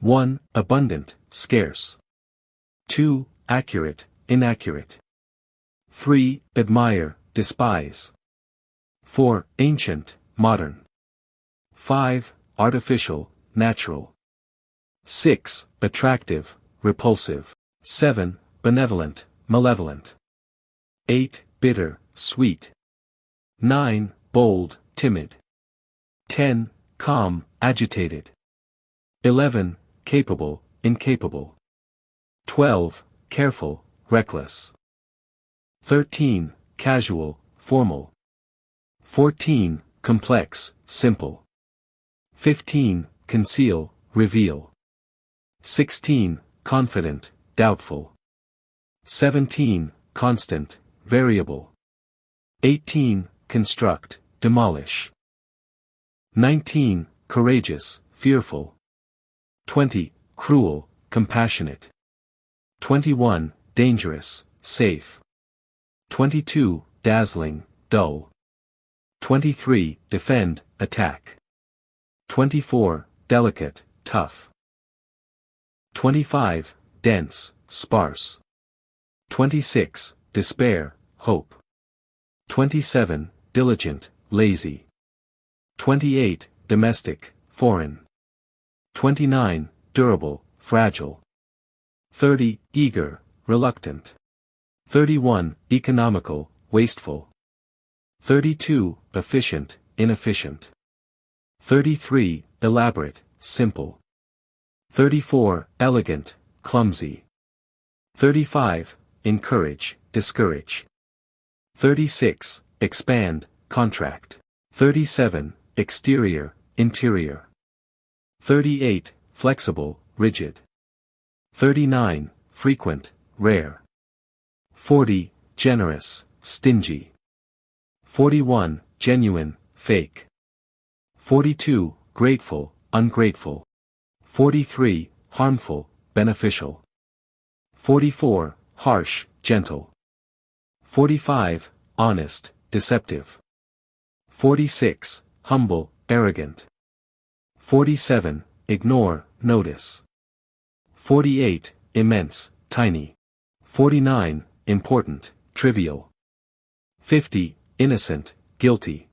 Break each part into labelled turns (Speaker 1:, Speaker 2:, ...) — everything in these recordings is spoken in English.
Speaker 1: 1. Abundant, scarce. 2. Accurate, inaccurate. 3. Admire, despise. 4. Ancient, modern. 5. Artificial, natural. 6. Attractive, repulsive. 7. Benevolent, malevolent. 8. Bitter, sweet. 9. Bold, timid. 10. Calm, agitated. 11. Capable, incapable. 12. Careful, reckless. 13. Casual, formal. 14. Complex, simple. 15. Conceal, reveal. 16. Confident, doubtful. 17. Constant, variable. 18. Construct, demolish. 19. Courageous, fearful. 20. Cruel, compassionate. 21. Dangerous, safe. 22. Dazzling, dull. 23. Defend, attack. 24. Delicate, tough. 25. Dense, sparse. 26. Despair, hope. 27. Diligent, lazy. 28. Domestic, foreign. 29. Durable, fragile. 30. Eager, reluctant. 31. Economical, wasteful. 32. Efficient, inefficient. 33. Elaborate, simple. 34. Elegant, clumsy. 35. Encourage, discourage. 36. Expand, contract. 37. Exterior, interior. 38. Flexible, rigid. 39. Frequent, rare. 40. Generous, stingy. 41. Genuine, fake. 42. Grateful, ungrateful. 43. Harmful, beneficial. 44. Harsh, gentle. 45. Honest, deceptive. 46. Humble, arrogant. 47. Ignore, notice. 48. Immense, tiny. 49. Important, trivial. 50. Innocent, guilty.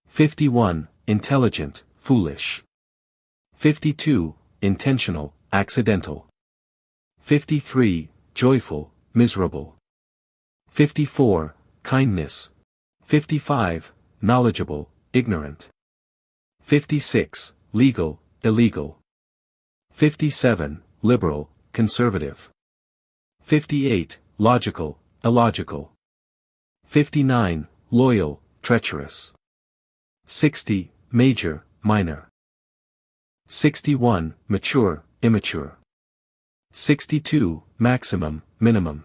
Speaker 1: 51. Intelligent, foolish. 52. Intentional, accidental. 53. Joyful, miserable. 54. Kindness. 55. Knowledgeable, ignorant. 56. Legal, illegal. 57. Liberal, conservative. 58. Logical, illogical. 59. Loyal, treacherous. 60. Major, minor. 61. Mature, immature. 62. Maximum, minimum.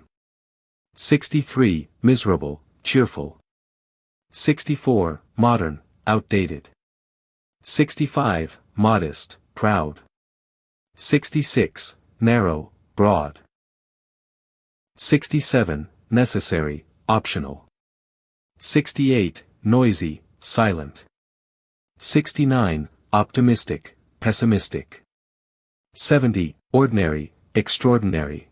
Speaker 1: 63. Miserable, cheerful. 64. Modern, outdated. 65. Modest, proud. 66. Narrow, broad. 67. Necessary, optional. 68. Noisy, silent. 69. Optimistic, pessimistic. 70. Ordinary, extraordinary.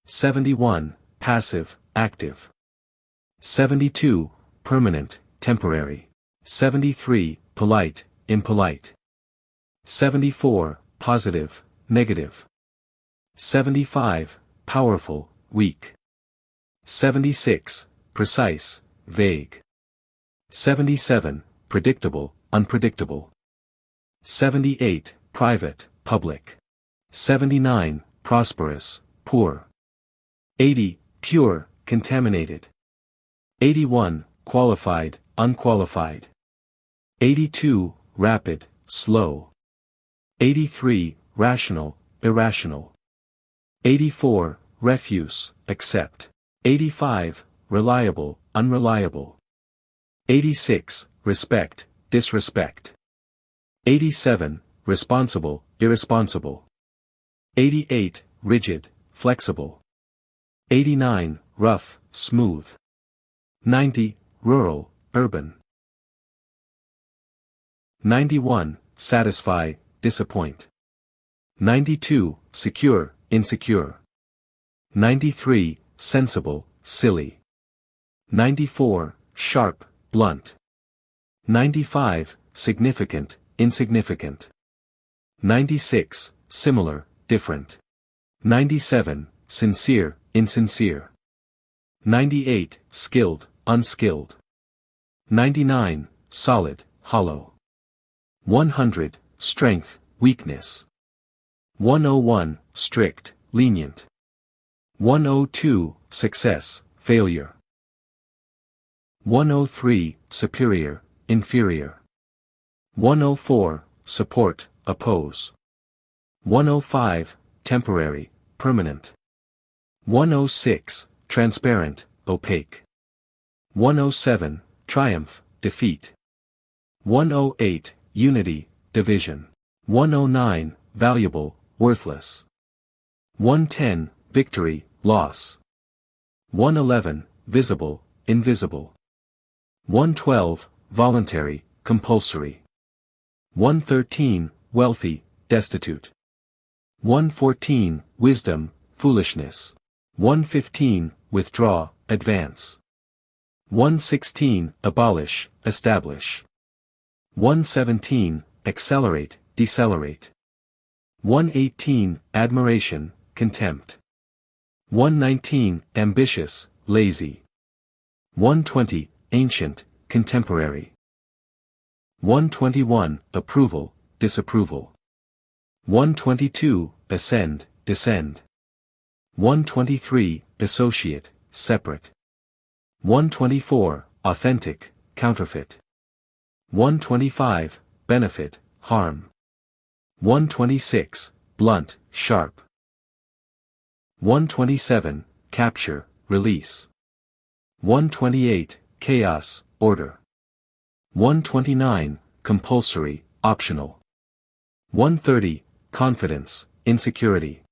Speaker 1: 71. Passive, active. 72. Permanent, temporary. 73. Polite, impolite. 74. Positive, negative. 75. Powerful, weak. 76. Precise, vague. 77. Predictable, unpredictable. 78. Private, public. 79. Prosperous, poor. 80. Pure, contaminated. 81. Qualified, unqualified. 82. Rapid, slow. 83. Rational, irrational. 84. Refuse, accept. 85. Reliable, unreliable. 86. Respect, disrespect. 87. Responsible, irresponsible. 88. Rigid, flexible. 89. Rough, smooth. 90. Rural, urban. 91. Satisfy, disappoint. 92, secure, insecure. 93, sensible, silly. 94, sharp, blunt. 95, significant, insignificant. 96, similar, different. 97, sincere, insincere. 98, skilled, unskilled. 99, solid, hollow. 100, strength, weakness. 101, strict, lenient. 102, success, failure. 103, superior, inferior. 104, support, oppose. 105, temporary, permanent. 106, transparent, opaque. 107, triumph, defeat. 108, unity, division. 109, valuable, worthless. 110, victory, loss. 111, visible, invisible. 112, voluntary, compulsory. 113, wealthy, destitute. 114, wisdom, foolishness. 115, withdraw, advance. 116, abolish, establish. 117, accelerate, decelerate. 118, admiration, contempt. 119, ambitious, lazy. 120, ancient, contemporary. 121, approval, disapproval. 122, ascend, descend. 123, associate, separate. 124, authentic, counterfeit. 125, benefit, harm. 126, blunt, sharp. 127, capture, release. 128, chaos, order. 129, compulsory, optional. 130, confidence, insecurity.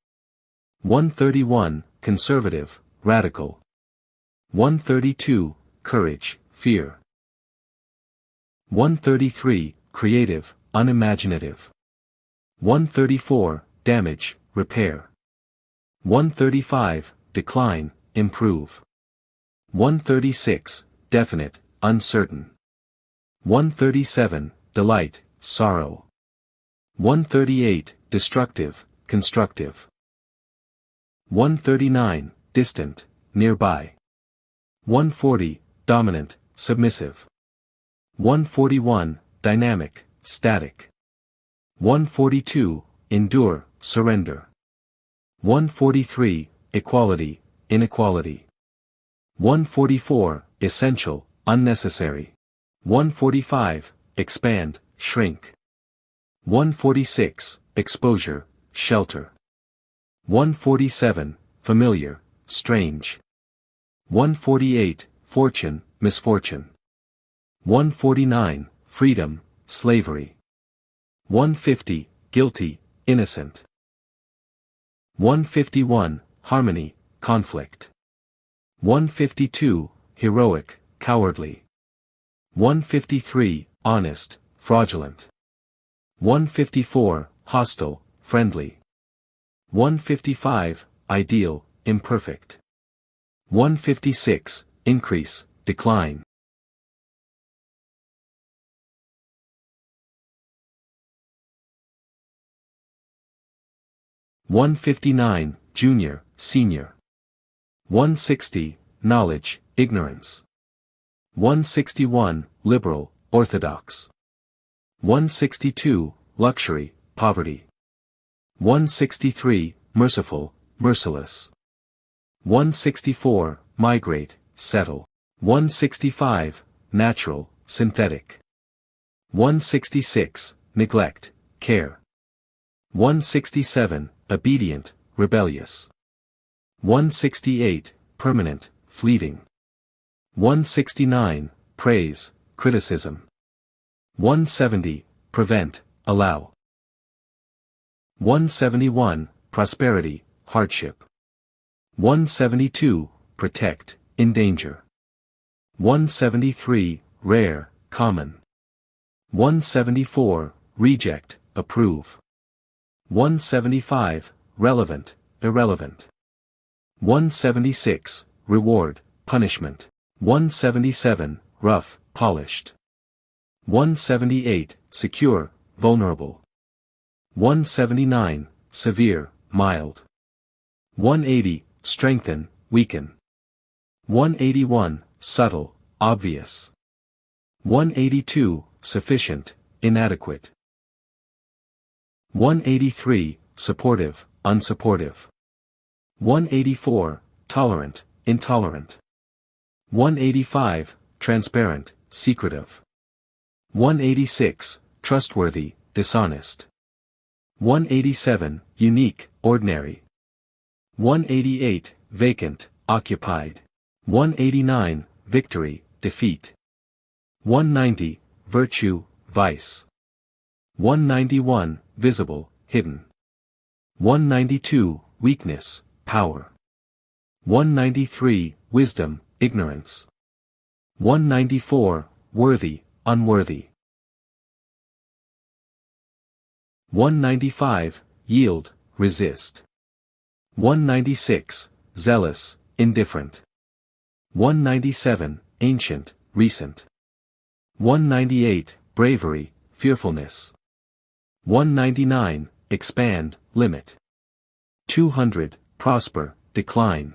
Speaker 1: 131, conservative, radical. 132, courage, fear. 133, creative, unimaginative. 134, damage, repair. 135, decline, improve. 136, definite, uncertain. 137, delight, sorrow. 138, destructive, constructive. 139, distant, nearby. 140, dominant, submissive. 141, dynamic, static. 142, endure, surrender. 143, equality, inequality. 144, essential, unnecessary. 145, expand, shrink. 146, exposure, shelter. 147, familiar, strange. 148, fortune, misfortune. 149, freedom, slavery. 150, guilty, innocent. 151, harmony, conflict. 152, heroic, cowardly. 153, honest, fraudulent. 154, hostile, friendly. 155, ideal, imperfect. 156, increase, decline. 159, junior, senior. 160, knowledge, ignorance. 161, liberal, orthodox. 162, luxury, poverty. 163, merciful, merciless. 164, migrate, settle. 165, natural, synthetic. 166, neglect, care. 167, obedient, rebellious. 168, permanent, fleeting. 169, praise, criticism. 170, prevent, allow. 171, prosperity, hardship. 172, protect, endanger. 173, rare, common. 174, reject, approve. 175, relevant, irrelevant. 176, reward, punishment. 177, rough, polished. 178, secure, vulnerable. 179, severe, mild. 180, strengthen, weaken. 181, subtle, obvious. 182, sufficient, inadequate. 183, supportive, unsupportive. 184, tolerant, intolerant. 185, transparent, secretive. 186, trustworthy, dishonest. 187, unique, ordinary. 188, vacant, occupied. 189, victory, defeat. 190, virtue, vice. 191, visible, hidden. 192, weakness, power. 193, wisdom, ignorance. 194, worthy, unworthy. 195, yield, resist. 196, zealous, indifferent. 197, ancient, recent. 198, bravery, fearfulness. 199, expand, limit. 200, prosper, decline.